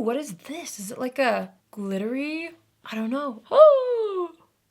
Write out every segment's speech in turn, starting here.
what is this? Is it like a glittery? I don't know.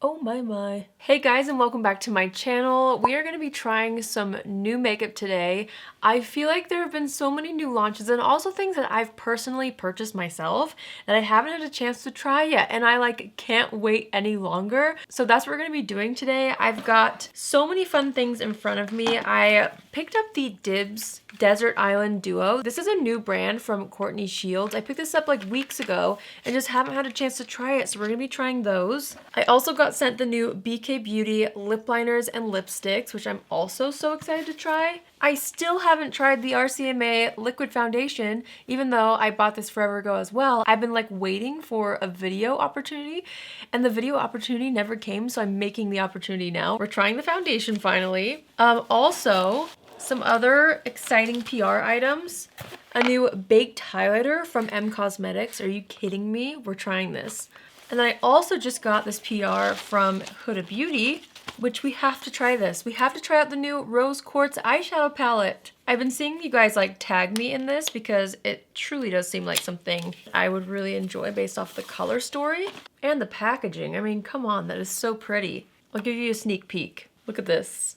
Oh my. Hey guys, and welcome back to my channel. We are going to be trying some new makeup today. I feel like there have been so many new launches and also things that I've personally purchased myself that I haven't had a chance to try yet, and I like can't wait any longer. So that's what we're going to be doing today. I've got so many fun things in front of me. I picked up the Dibs Desert Island Duo. This is a new brand from Courtney Shields. I picked this up like weeks ago and just haven't had a chance to try it, so we're going to be trying those. I also got sent the new BK Beauty lip liners and lipsticks, which I'm also so excited to try. I still haven't tried the RCMA liquid foundation, even though I bought this forever ago as well. I've been like waiting for a video opportunity, and the video opportunity never came, so I'm making the opportunity now. We're trying the foundation finally. Also, some other exciting PR items. A new baked highlighter from M Cosmetics. Are you kidding me? We're trying this. And then I also just got this PR from Huda Beauty, which we have to try this. We have to try out the new Rose Quartz eyeshadow palette. I've been seeing you guys like tag me in this because it truly does seem like something I would really enjoy based off the color story and the packaging. I mean, come on, that is so pretty. I'll give you a sneak peek. Look at this.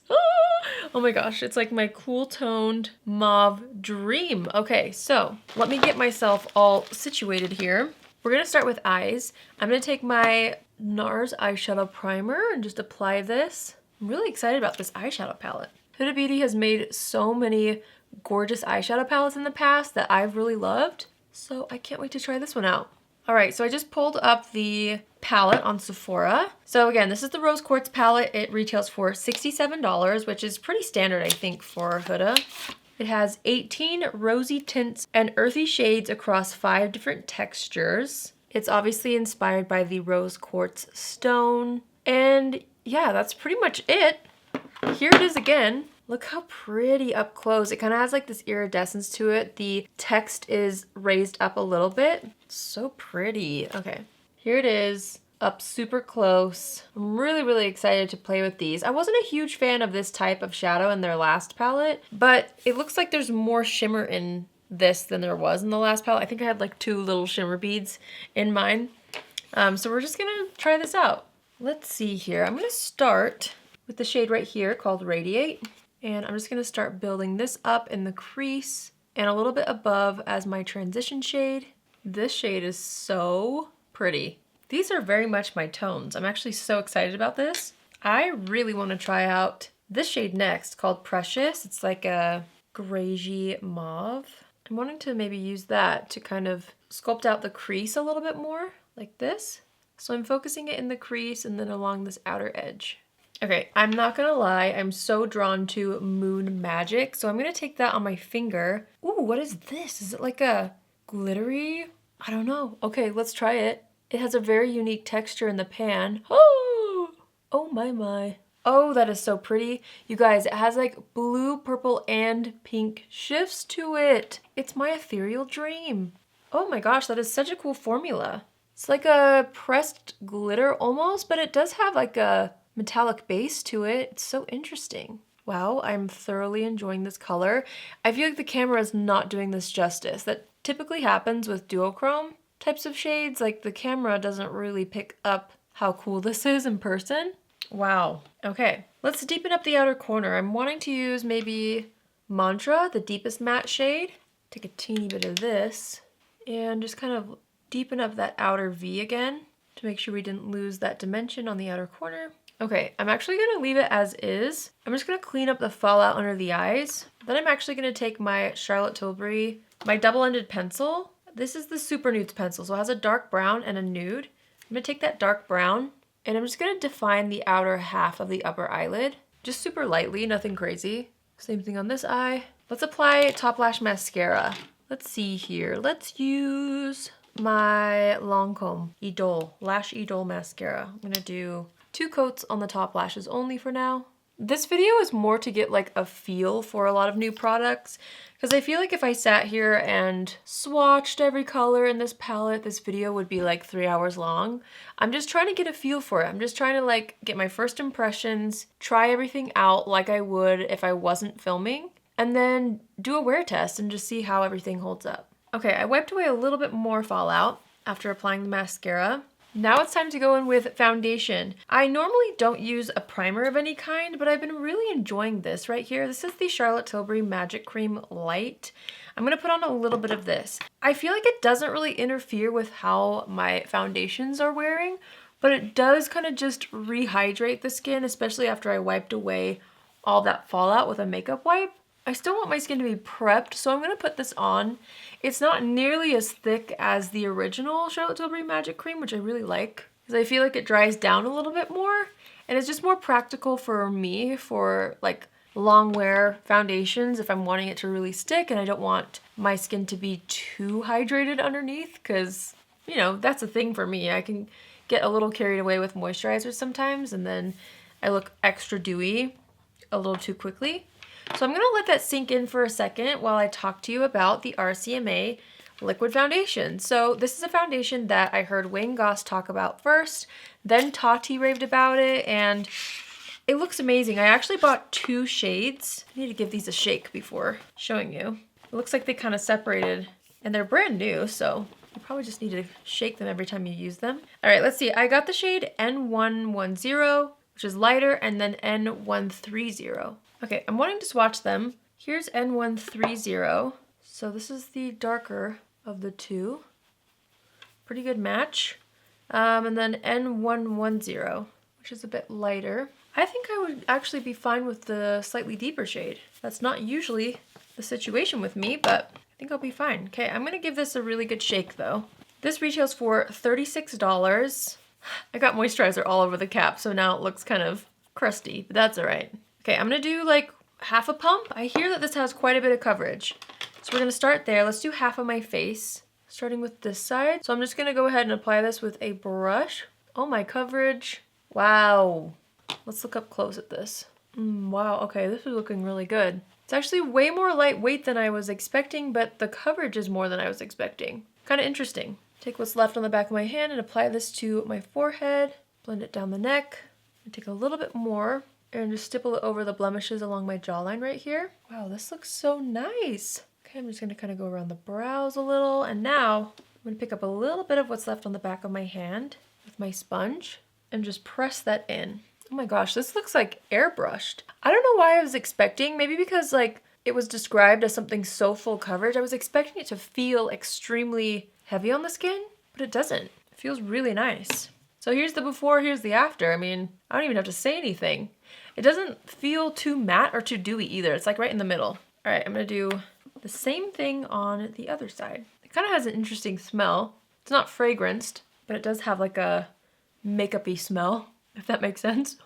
Oh my gosh, it's like my cool toned mauve dream. Okay, so let me get myself all situated here. We're gonna start with eyes. I'm gonna take my NARS eyeshadow primer and just apply this. I'm really excited about this eyeshadow palette. Huda Beauty has made so many gorgeous eyeshadow palettes in the past that I've really loved, so I can't wait to try this one out. All right, so I just pulled up the palette on Sephora. So again, this is the Rose Quartz palette. It retails for $67, which is pretty standard, I think, for Huda. It has 18 rosy tints and earthy shades across 5 different textures. It's obviously inspired by the Rose Quartz stone. And yeah, that's pretty much it. Here it is again. Look how pretty up close. It kind of has like this iridescence to it. The text is raised up a little bit. It's so pretty. Okay, here it is. Up super close. I'm really excited to play with these. I wasn't a huge fan of this type of shadow in their last palette, but it looks like there's more shimmer in this than there was in the last palette. I think I had like 2 little shimmer beads in mine. So we're just gonna try this out. Let's see here. I'm gonna start with the shade right here called Radiate. And I'm just gonna start building this up in the crease and a little bit above as my transition shade. This shade is so pretty. These are very much my tones. I'm actually so excited about this. I really want to try out this shade next called Precious. It's like a greigey mauve. I'm wanting to maybe use that to kind of sculpt out the crease a little bit more, like this. So I'm focusing it in the crease and then along this outer edge. Okay, I'm not gonna lie, I'm so drawn to Moon Magic, so I'm gonna take that on my finger. Ooh, what is this? Is it like a glittery? I don't know. Okay, let's try it. It has a very unique texture in the pan. Oh my. Oh, that is so pretty. You guys, it has like blue, purple, and pink shifts to it. It's my ethereal dream. Oh my gosh, that is such a cool formula. It's like a pressed glitter almost, but it does have like a metallic base to it. It's so interesting. Wow, I'm thoroughly enjoying this color. I feel like the camera is not doing this justice. That typically happens with duochrome types of shades. Like the camera doesn't really pick up how cool this is in person. Wow. Okay, let's deepen up the outer corner. I'm wanting to use maybe Mantra, the deepest matte shade. Take a teeny bit of this and just kind of deepen up that outer V again to make sure we didn't lose that dimension on the outer corner. Okay, I'm actually gonna leave it as is. I'm just gonna clean up the fallout under the eyes. Then I'm actually gonna take my Charlotte Tilbury, my double-ended pencil. This is the Super Nudes pencil, so it has a dark brown and a nude. I'm gonna take that dark brown and I'm just gonna define the outer half of the upper eyelid. Just super lightly, nothing crazy. Same thing on this eye. Let's apply Top Lash Mascara. Let's see here. Let's use my Lancome Idole, Lash Idole Mascara. I'm gonna do 2 coats on the top lashes only for now. This video is more to get like a feel for a lot of new products because I feel like if I sat here and swatched every color in this palette, this video would be like 3 hours long. I'm just trying to get a feel for it. I'm just trying to like get my first impressions, try everything out like I would if I wasn't filming, and then do a wear test and just see how everything holds up. Okay, I wiped away a little bit more fallout after applying the mascara. Now it's time to go in with foundation. I normally don't use a primer of any kind, but I've been really enjoying this right here. This is the Charlotte Tilbury Magic Cream Light. I'm gonna put on a little bit of this. I feel like it doesn't really interfere with how my foundations are wearing, but it does kind of just rehydrate the skin, especially after I wiped away all that fallout with a makeup wipe. I still want my skin to be prepped, so I'm gonna put this on. It's not nearly as thick as the original Charlotte Tilbury Magic Cream, which I really like, because I feel like it dries down a little bit more, and it's just more practical for me for like long wear foundations if I'm wanting it to really stick and I don't want my skin to be too hydrated underneath, because, you know, that's a thing for me. I can get a little carried away with moisturizers sometimes, and then I look extra dewy a little too quickly. So I'm gonna let that sink in for a second while I talk to you about the RCMA liquid foundation. So this is a foundation that I heard Wayne Goss talk about first, then Tati raved about it, and it looks amazing. I actually bought 2 shades. I need to give these a shake before showing you. It looks like they kind of separated, and they're brand new, so you probably just need to shake them every time you use them. All right, let's see. I got the shade N110, which is lighter, and then N130. Okay, I'm wanting to swatch them. Here's N130. So this is the darker of the two. Pretty good match. And then N110, which is a bit lighter. I think I would actually be fine with the slightly deeper shade. That's not usually the situation with me, but I think I'll be fine. Okay, I'm gonna give this a really good shake though. This retails for $36. I got moisturizer all over the cap, so now it looks kind of crusty, but that's all right. Okay, I'm gonna do like half a pump. I hear that this has quite a bit of coverage. So we're gonna start there. Let's do half of my face, starting with this side. So I'm just gonna go ahead and apply this with a brush. Oh, my coverage. Wow. Let's look up close at this. Wow, okay, this is looking really good. It's actually way more lightweight than I was expecting, but the coverage is more than I was expecting. Kind of interesting. Take what's left on the back of my hand and apply this to my forehead. Blend it down the neck. And take a little bit more and just stipple it over the blemishes along my jawline right here. Wow, this looks so nice. Okay, I'm just gonna kind of go around the brows a little, and now I'm gonna pick up a little bit of what's left on the back of my hand with my sponge and just press that in. Oh my gosh, this looks like airbrushed. I don't know why I was expecting, maybe because like it was described as something so full coverage, I was expecting it to feel extremely heavy on the skin, but it doesn't. It feels really nice. So here's the before, here's the after. I mean, I don't even have to say anything. It doesn't feel too matte or too dewy either. It's like right in the middle. All right, I'm gonna do the same thing on the other side. It kind of has an interesting smell. It's not fragranced, but it does have like a makeup-y smell, if that makes sense.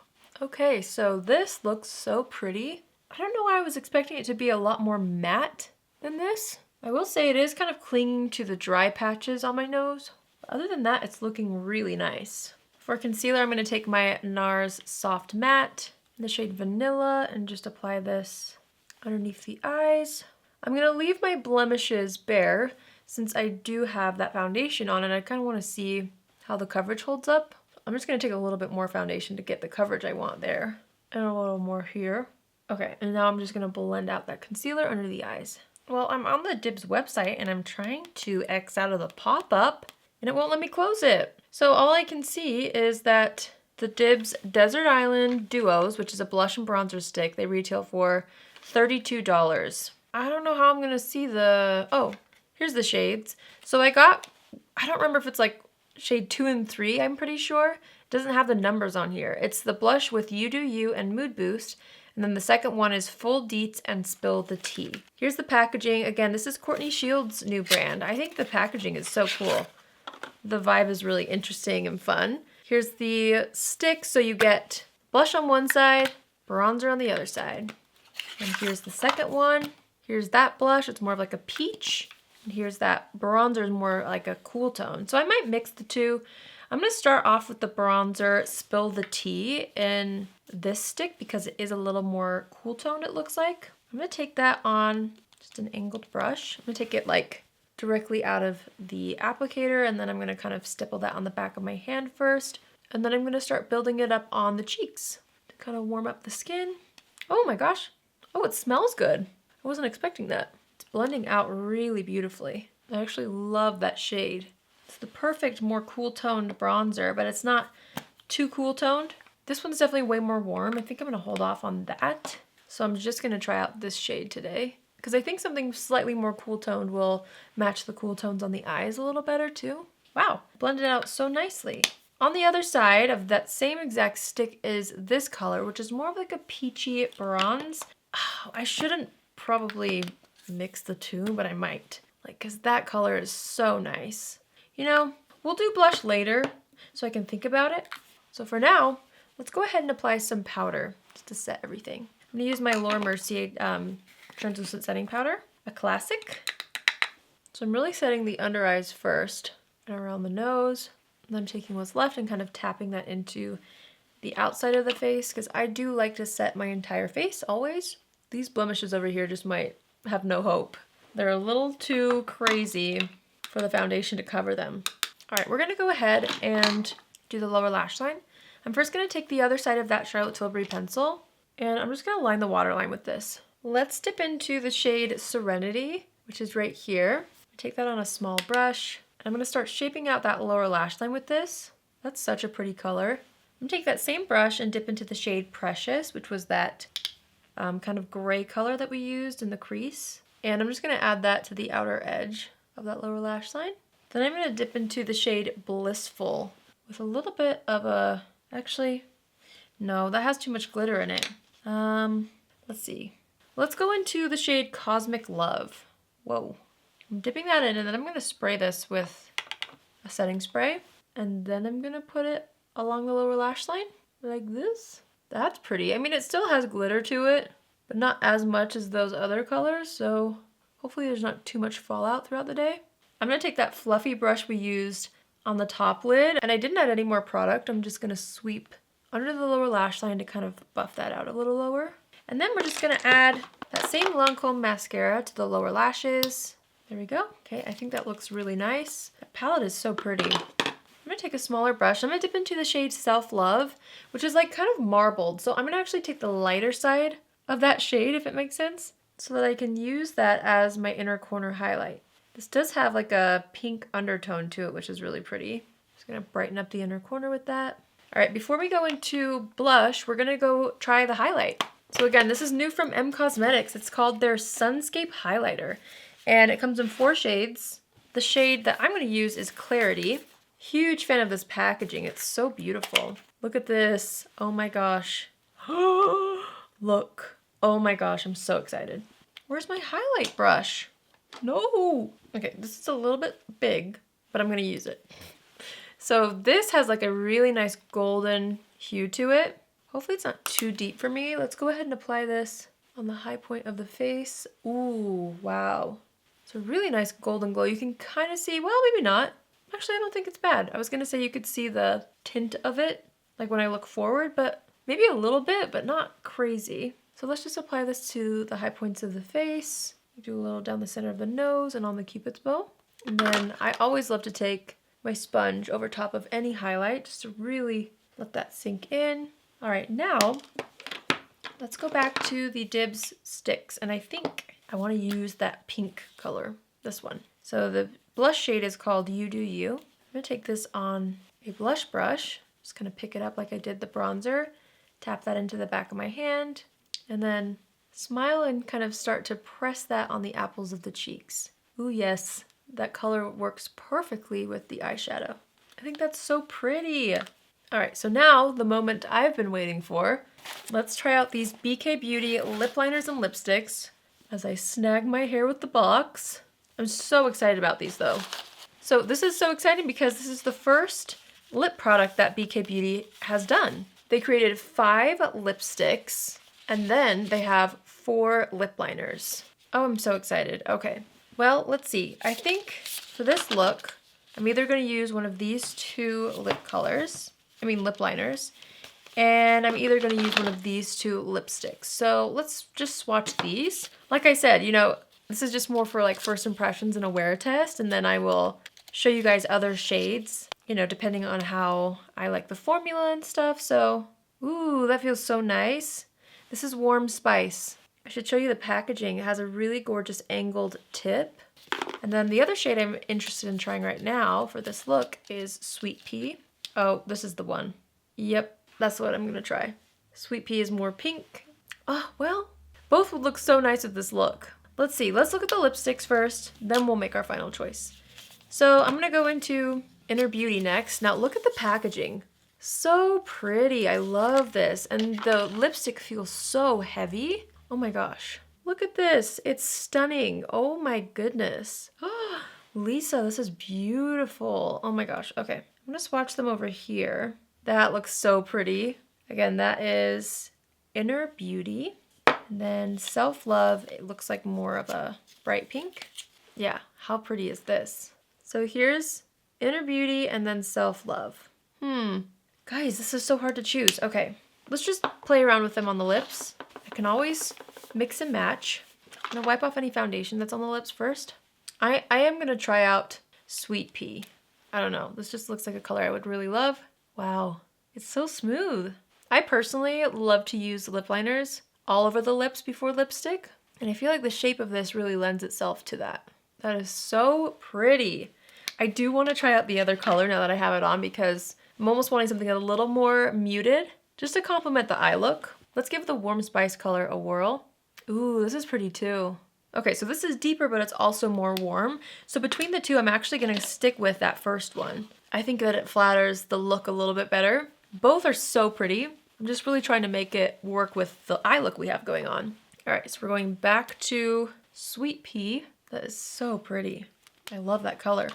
Okay, so this looks so pretty. I don't know why I was expecting it to be a lot more matte than this. I will say it is kind of clinging to the dry patches on my nose. But other than that, it's looking really nice. For concealer, I'm gonna take my NARS Soft Matte in the shade Vanilla and just apply this underneath the eyes. I'm gonna leave my blemishes bare since I do have that foundation on and I kind of want to see how the coverage holds up. I'm just gonna take a little bit more foundation to get the coverage I want there. And a little more here. Okay, and now I'm just gonna blend out that concealer under the eyes. Well, I'm on the Dibs website and I'm trying to X out of the pop-up and it won't let me close it. So all I can see is that the Dibs Desert Island Duos, which is a blush and bronzer stick, they retail for $32. I don't know how I'm gonna see the, oh, here's the shades. So I don't remember if it's like shade 2 and 3, I'm pretty sure. It doesn't have the numbers on here. It's the blush with You Do You and Mood Boost. And then the second one is Full Deets and Spill the Tea. Here's the packaging. Again, this is Courtney Shields' new brand. I think the packaging is so cool. The vibe is really interesting and fun. Here's the stick, so you get blush on one side, bronzer on the other side. And here's the second one. Here's that blush, it's more of like a peach. And here's that bronzer, is more like a cool tone. So I might mix the two. I'm gonna start off with the bronzer Spill the Tea in this stick because it is a little more cool toned, it looks like. I'm gonna take that on just an angled brush. I'm gonna take it like directly out of the applicator and then I'm gonna kind of stipple that on the back of my hand first. And then I'm gonna start building it up on the cheeks to kind of warm up the skin. Oh my gosh. Oh, it smells good. I wasn't expecting that. It's blending out really beautifully. I actually love that shade. It's the perfect, more cool toned bronzer, but it's not too cool toned. This one's definitely way more warm. I think I'm gonna hold off on that. So I'm just gonna try out this shade today, because I think something slightly more cool toned will match the cool tones on the eyes a little better too. Wow, blended out so nicely. On the other side of that same exact stick is this color, which is more of like a peachy bronze. Oh, I shouldn't probably mix the two, but I might. Like, cause that color is so nice. You know, we'll do blush later so I can think about it. So for now, let's go ahead and apply some powder just to set everything. I'm gonna use my Laura Mercier translucent setting powder, a classic. So I'm really setting the under eyes first and around the nose. And then taking what's left and kind of tapping that into the outside of the face, because I do like to set my entire face always. These blemishes over here just might have no hope. They're a little too crazy for the foundation to cover them. All right, we're gonna go ahead and do the lower lash line. I'm first gonna take the other side of that Charlotte Tilbury pencil, and I'm just gonna line the waterline with this. Let's dip into the shade Serenity, which is right here. Take that on a small brush. I'm gonna start shaping out that lower lash line with this. That's such a pretty color. I'm gonna take that same brush and dip into the shade Precious, which was that kind of gray color that we used in the crease. And I'm just gonna add that to the outer edge of that lower lash line. Then I'm gonna dip into the shade Blissful with a little bit of a, actually, no, that has too much glitter in it. Let's see. Let's go into the shade Cosmic Love. Whoa. I'm dipping that in, and then I'm gonna spray this with a setting spray. And then I'm gonna put it along the lower lash line, like this. That's pretty. I mean, it still has glitter to it, but not as much as those other colors, so hopefully there's not too much fallout throughout the day. I'm gonna take that fluffy brush we used on the top lid, and I didn't add any more product. I'm just gonna sweep under the lower lash line to kind of buff that out a little lower. And then we're just gonna add that same Lancome mascara to the lower lashes. There we go. Okay, I think that looks really nice. That palette is so pretty. I'm gonna take a smaller brush. I'm gonna dip into the shade Self Love, which is like kind of marbled. So I'm gonna actually take the lighter side of that shade, if it makes sense, so that I can use that as my inner corner highlight. This does have like a pink undertone to it, which is really pretty. Just gonna brighten up the inner corner with that. All right, before we go into blush, we're gonna go try the highlight. So again, this is new from M Cosmetics. It's called their Sunscape Highlighter. And it comes in 4 shades. The shade that I'm gonna use is Clarity. Huge fan of this packaging. It's so beautiful. Look at this. Oh my gosh. Look. Oh my gosh, I'm so excited. Where's my highlight brush? No. Okay, this is a little bit big, but I'm gonna use it. So this has like a really nice golden hue to it. Hopefully it's not too deep for me. Let's go ahead and apply this on the high point of the face. Ooh, wow. It's a really nice golden glow. You can kind of see, well, maybe not. Actually, I don't think it's bad. I was gonna say you could see the tint of it, like when I look forward, but maybe a little bit, but not crazy. So let's just apply this to the high points of the face. Do a little down the center of the nose and on the Cupid's bow. And then I always love to take my sponge over top of any highlight just to really let that sink in. All right, now let's go back to the Dibs sticks. And I think I want to use that pink color, this one. So the blush shade is called You Do You. I'm gonna take this on a blush brush. Just gonna pick it up like I did the bronzer, tap that into the back of my hand, and then smile and kind of start to press that on the apples of the cheeks. Ooh, yes, that color works perfectly with the eyeshadow. I think that's so pretty. All right, so now the moment I've been waiting for. Let's try out these BK Beauty lip liners and lipsticks as I snag my hair with the box. I'm so excited about these though. So this is so exciting because this is the first lip product that BK Beauty has done. They created 5 lipsticks and then they have 4 lip liners. Oh, I'm so excited. Okay, well, let's see. I think for this look, I'm either gonna use one of these 2 lip liners, and I'm either gonna use one of these 2 lipsticks. So let's just swatch these. Like I said, you know, this is just more for like first impressions and a wear test, and then I will show you guys other shades, you know, depending on how I like the formula and stuff. So, ooh, that feels so nice. This is Warm Spice. I should show you the packaging. It has a really gorgeous angled tip. And then the other shade I'm interested in trying right now for this look is Sweet Pea. Oh, this is the one. Yep, that's what I'm gonna try. Sweet Pea is more pink. Oh, well, both would look so nice with this look. Let's see, let's look at the lipsticks first, then we'll make our final choice. So I'm gonna go into Inner Beauty next. Now look at the packaging. So pretty, I love this. And the lipstick feels so heavy. Oh my gosh. Look at this, it's stunning. Oh my goodness. Lisa, this is beautiful. Oh my gosh, okay. I'm gonna swatch them over here. That looks so pretty. Again, that is Inner Beauty. And then Self Love, it looks like more of a bright pink. Yeah, how pretty is this? So here's Inner Beauty and then Self Love. Guys, this is so hard to choose. Okay, let's just play around with them on the lips. I can always mix and match. I'm gonna wipe off any foundation that's on the lips first. I am gonna try out Sweet Pea. I don't know, this just looks like a color I would really love. Wow, it's so smooth. I personally love to use lip liners all over the lips before lipstick, and I feel like the shape of this really lends itself to that. That is so pretty. I do want to try out the other color now that I have it on because I'm almost wanting something a little more muted just to complement the eye look. Let's give the Warm Spice color a whirl. Ooh, this is pretty too. Okay, so this is deeper, but it's also more warm. So between the two, I'm actually gonna stick with that first one. I think that it flatters the look a little bit better. Both are so pretty. I'm just really trying to make it work with the eye look we have going on. All right, so we're going back to Sweet Pea. That is so pretty. I love that color.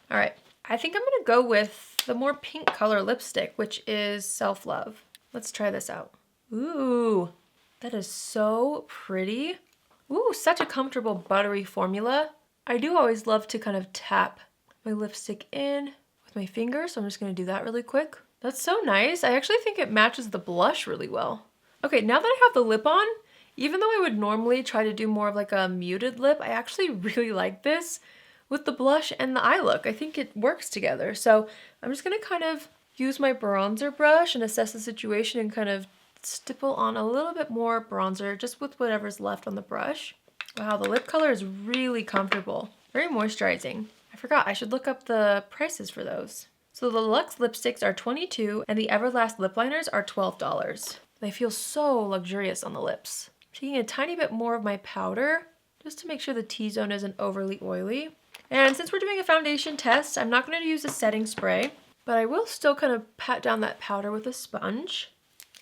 All right, I think I'm gonna go with the more pink color lipstick, which is Self Love. Let's try this out. Ooh, that is so pretty. Ooh, such a comfortable buttery formula. I do always love to kind of tap my lipstick in with my finger, so I'm just gonna do that really quick. That's so nice. I actually think it matches the blush really well. Okay, now that I have the lip on, even though I would normally try to do more of like a muted lip, I actually really like this with the blush and the eye look. I think it works together. So I'm just gonna kind of use my bronzer brush and assess the situation and kind of stipple on a little bit more bronzer just with whatever's left on the brush. Wow, the lip color is really comfortable. Very moisturizing. I forgot, I should look up the prices for those. So the Luxe lipsticks are $22 and the Everlast lip liners are $12. They feel so luxurious on the lips. I'm taking a tiny bit more of my powder just to make sure the T-zone isn't overly oily. And since we're doing a foundation test, I'm not going to use a setting spray, but I will still kind of pat down that powder with a sponge.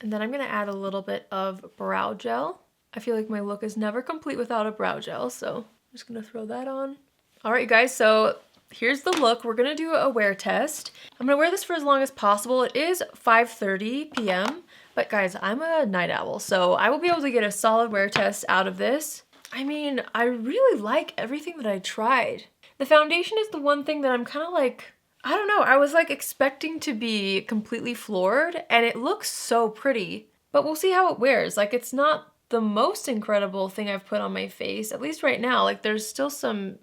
And then I'm gonna add a little bit of brow gel. I feel like my look is never complete without a brow gel, so I'm just gonna throw that on. All right, guys, so here's the look. We're gonna do a wear test. I'm gonna wear this for as long as possible. It is 5:30 p.m., but guys, I'm a night owl, so I will be able to get a solid wear test out of this. I mean, I really like everything that I tried. The foundation is the one thing that I'm kind of like, I don't know, I was like expecting to be completely floored and it looks so pretty, but we'll see how it wears. Like it's not the most incredible thing I've put on my face, at least right now. Like there's still some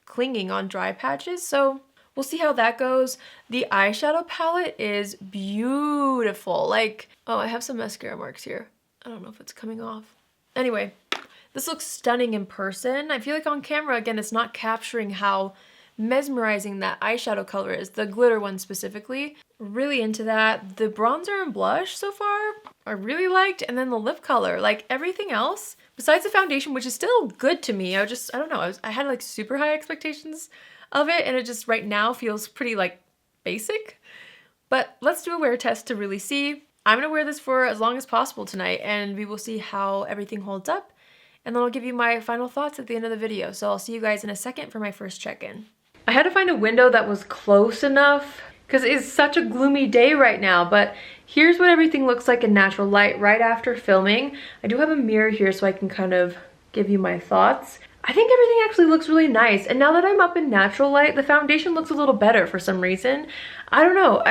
clinging on dry patches, so we'll see how that goes. The eyeshadow palette is beautiful. Like, oh, I have some mascara marks here. I don't know if it's coming off. Anyway, this looks stunning in person. I feel like on camera, again, it's not capturing how mesmerizing that eyeshadow color is, the glitter one specifically. Really into that. The bronzer and blush so far I really liked, and then the lip color, like everything else besides the foundation, which is still good to me. I don't know, I had like super high expectations of it and it just right now feels pretty like basic. But let's do a wear test to really see. I'm gonna wear this for as long as possible tonight and we will see how everything holds up, and then I'll give you my final thoughts at the end of the video. So I'll see you guys in a second for my first check-in. I had to find a window that was close enough because it's such a gloomy day right now, but here's what everything looks like in natural light right after filming. I do have a mirror here so I can kind of give you my thoughts. I think everything actually looks really nice, and now that I'm up in natural light, the foundation looks a little better for some reason. I don't know,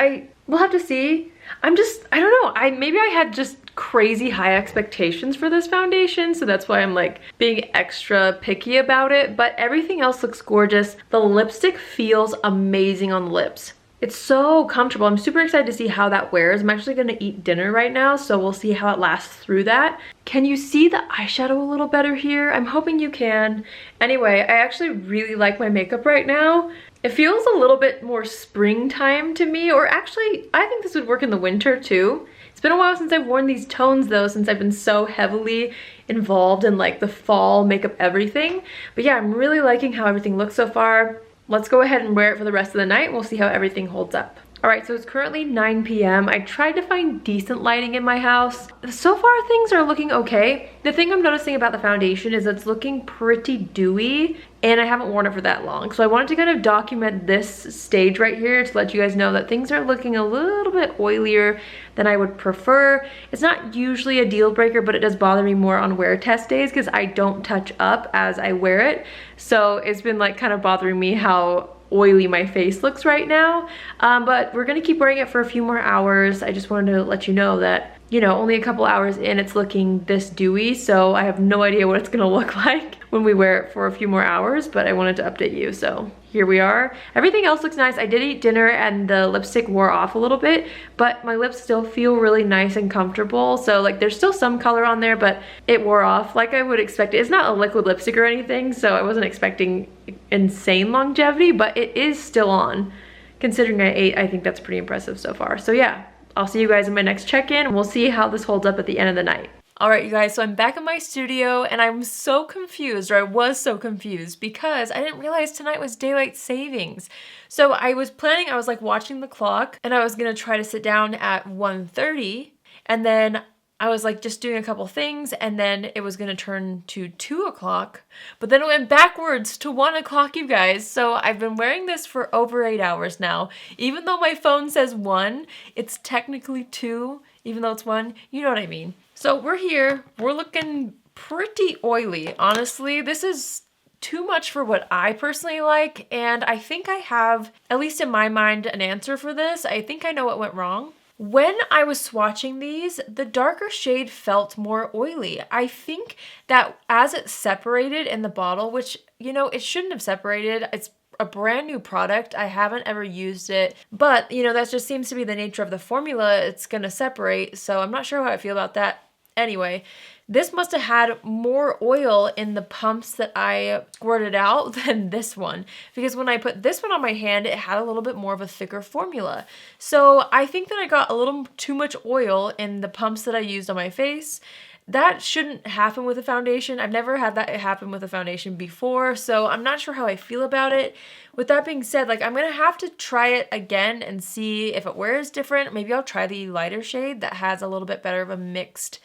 we'll have to see. I don't know, maybe I had just crazy high expectations for this foundation, so that's why I'm like being extra picky about it, but everything else looks gorgeous. The lipstick feels amazing on the lips. It's so comfortable. I'm super excited to see how that wears. I'm actually gonna eat dinner right now, so we'll see how it lasts through that. Can you see the eyeshadow a little better here? I'm hoping you can. Anyway, I actually really like my makeup right now. It feels a little bit more springtime to me, or actually, I think this would work in the winter too. It's been a while since I've worn these tones though, since I've been so heavily involved in like the fall makeup everything. But yeah, I'm really liking how everything looks so far. Let's go ahead and wear it for the rest of the night. We'll see how everything holds up. All right, so it's currently 9 p.m. I tried to find decent lighting in my house. So far, things are looking okay. The thing I'm noticing about the foundation is it's looking pretty dewy, and I haven't worn it for that long. So I wanted to kind of document this stage right here to let you guys know that things are looking a little bit oilier than I would prefer. It's not usually a deal breaker, but it does bother me more on wear test days because I don't touch up as I wear it. So it's been like kind of bothering me how oily my face looks right now, but we're gonna keep wearing it for a few more hours. I just wanted to let you know that, you know, only a couple hours in it's looking this dewy, so I have no idea what it's gonna look like when we wear it for a few more hours, but I wanted to update you, so here we are. Everything else looks nice. I did eat dinner and the lipstick wore off a little bit, but my lips still feel really nice and comfortable. So like there's still some color on there, but it wore off like I would expect it. It's not a liquid lipstick or anything, so I wasn't expecting insane longevity, but it is still on. Considering I ate, I think that's pretty impressive so far. So yeah, I'll see you guys in my next check-in. We'll see how this holds up at the end of the night. All right, you guys, so I'm back in my studio and I'm so confused, or I was so confused because I didn't realize tonight was daylight savings. So I was planning, I was like watching the clock and I was gonna try to sit down at 1:30, and then I was like just doing a couple things and then it was gonna turn to 2 o'clock, but then it went backwards to 1 o'clock, you guys. So I've been wearing this for over 8 hours now. Even though my phone says 1, it's technically 2, even though it's 1, you know what I mean. So we're here, we're looking pretty oily, honestly. This is too much for what I personally like, and I think I have, at least in my mind, an answer for this. I think I know what went wrong. When I was swatching these, the darker shade felt more oily. I think that as it separated in the bottle, which, you know, it shouldn't have separated. It's a brand new product. I haven't ever used it, but you know, that just seems to be the nature of the formula. It's gonna separate, so I'm not sure how I feel about that. Anyway, this must have had more oil in the pumps that I squirted out than this one, because when I put this one on my hand, it had a little bit more of a thicker formula. So I think that I got a little too much oil in the pumps that I used on my face. That shouldn't happen with a foundation. I've never had that happen with a foundation before, so I'm not sure how I feel about it. With that being said, like I'm gonna have to try it again and see if it wears different. Maybe I'll try the lighter shade that has a little bit better of a mixed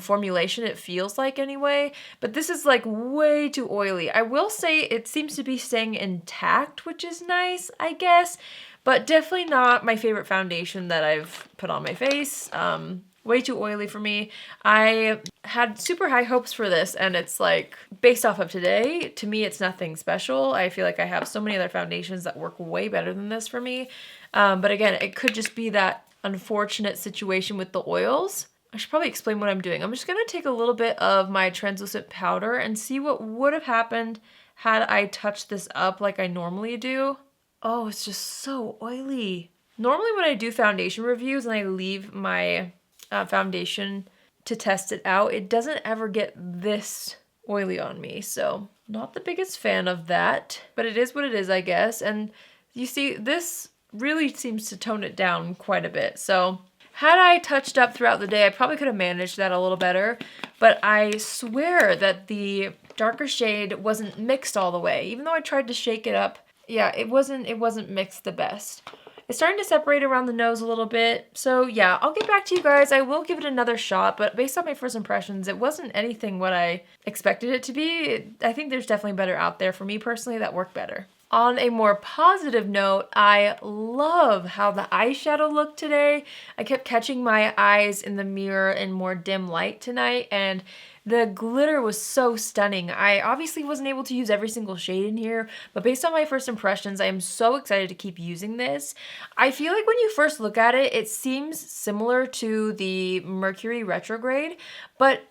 formulation, it feels like anyway. But this is like way too oily. I will say it seems to be staying intact, which is nice, I guess, but definitely not my favorite foundation that I've put on my face. Way too oily for me. I had super high hopes for this, and it's like, based off of today, to me it's nothing special. I feel like I have so many other foundations that work way better than this for me. But again, it could just be that unfortunate situation with the oils. I should probably explain what I'm doing. I'm just gonna take a little bit of my translucent powder and see what would have happened had I touched this up like I normally do. Oh, it's just so oily. Normally when I do foundation reviews and I leave my foundation to test it out, it doesn't ever get this oily on me, so not the biggest fan of that, but it is what it is, I guess. And you see, this really seems to tone it down quite a bit. So had I touched up throughout the day, I probably could have managed that a little better, but I swear that the darker shade wasn't mixed all the way. Even though I tried to shake it up, yeah, it wasn't mixed the best. It's starting to separate around the nose a little bit. So yeah, I'll get back to you guys. I will give it another shot, but based on my first impressions, it wasn't anything what I expected it to be. I think there's definitely better out there for me personally that work better. On a more positive note, I love how the eyeshadow looked today. I kept catching my eyes in the mirror in more dim light tonight, and the glitter was so stunning. I obviously wasn't able to use every single shade in here, but based on my first impressions, I am so excited to keep using this. I feel like when you first look at it, it seems similar to the Mercury Retrograde, but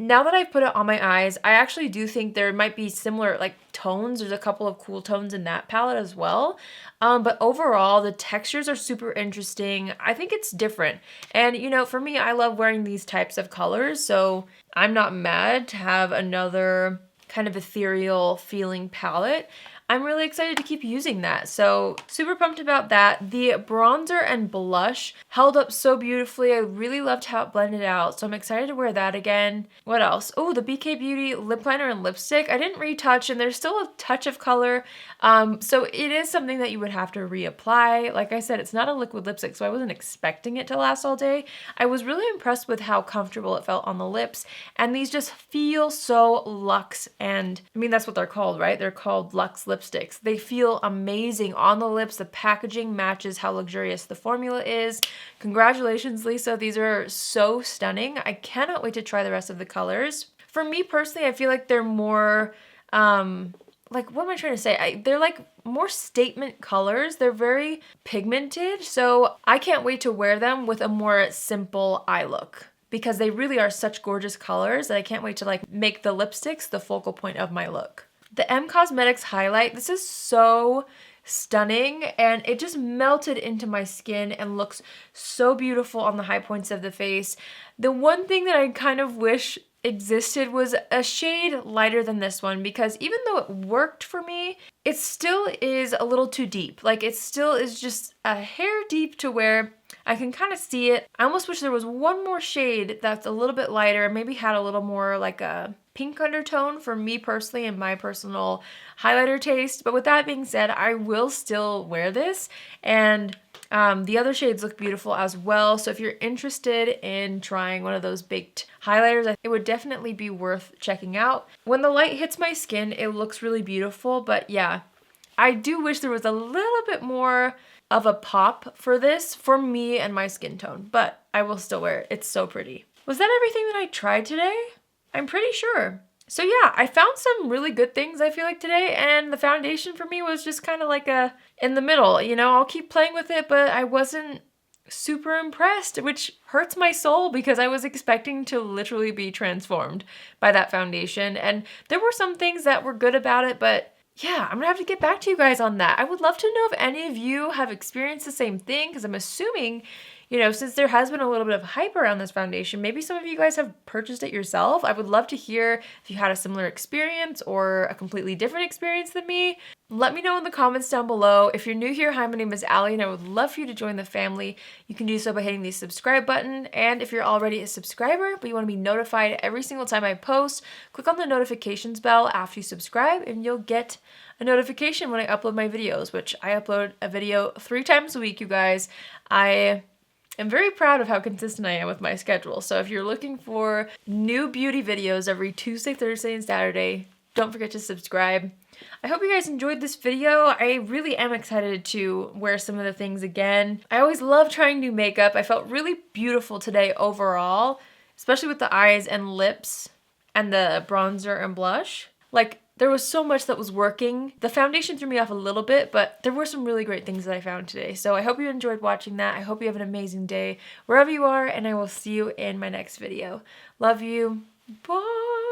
now that I've put it on my eyes, I actually do think there might be similar like tones. There's a couple of cool tones in that palette as well. But overall, the textures are super interesting. I think it's different. And you know, for me, I love wearing these types of colors, so I'm not mad to have another kind of ethereal feeling palette. I'm really excited to keep using that. So super pumped about that. The bronzer and blush held up so beautifully. I really loved how it blended out. So I'm excited to wear that again. What else? Oh, the BK Beauty lip liner and lipstick. I didn't retouch and there's still a touch of color. So it is something that you would have to reapply. Like I said, it's not a liquid lipstick, so I wasn't expecting it to last all day. I was really impressed with how comfortable it felt on the lips. And these just feel so luxe. And I mean, that's what they're called, right? They're called luxe lipsticks. They feel amazing on the lips. The packaging matches how luxurious the formula is. Congratulations, Lisa. These are so stunning. I cannot wait to try the rest of the colors. For me personally, I feel like they're more, like, what am I trying to say? They're like more statement colors. They're very pigmented. So I can't wait to wear them with a more simple eye look, because they really are such gorgeous colors that I can't wait to like make the lipsticks the focal point of my look. The M Cosmetics highlight, this is so stunning and it just melted into my skin and looks so beautiful on the high points of the face. The one thing that I kind of wish existed was a shade lighter than this one, because even though it worked for me, it still is a little too deep. Like it still is just a hair deep to where I can kind of see it. I almost wish there was one more shade that's a little bit lighter, maybe had a little more like a pink undertone for me personally and my personal highlighter taste. But with that being said, I will still wear this, and the other shades look beautiful as well. So if you're interested in trying one of those baked highlighters, it would definitely be worth checking out. When the light hits my skin, it looks really beautiful. But yeah, I do wish there was a little bit more of a pop for this for me and my skin tone, but I will still wear it. It's so pretty. Was that everything that I tried today? I'm pretty sure. So yeah, I found some really good things I feel like today, and the foundation for me was just kind of like a in the middle, you know. I'll keep playing with it, but I wasn't super impressed, which hurts my soul because I was expecting to literally be transformed by that foundation. And there were some things that were good about it, but yeah, I'm gonna have to get back to you guys on that. I would love to know if any of you have experienced the same thing, because I'm assuming, you know, since there has been a little bit of hype around this foundation, maybe some of you guys have purchased it yourself. I would love to hear if you had a similar experience or a completely different experience than me. Let me know in the comments down below. If you're new here, hi, my name is Allie, and I would love for you to join the family. You can do so by hitting the subscribe button. And if you're already a subscriber, but you want to be notified every single time I post, click on the notifications bell after you subscribe, and you'll get a notification when I upload my videos, which I upload a video 3 times a week, you guys. I'm very proud of how consistent I am with my schedule. So if you're looking for new beauty videos every Tuesday, Thursday, and Saturday, don't forget to subscribe. I hope you guys enjoyed this video. I really am excited to wear some of the things again. I always love trying new makeup. I felt really beautiful today overall, especially with the eyes and lips and the bronzer and blush. Like, there was so much that was working. The foundation threw me off a little bit, but there were some really great things that I found today. So I hope you enjoyed watching that. I hope you have an amazing day wherever you are, and I will see you in my next video. Love you. Bye.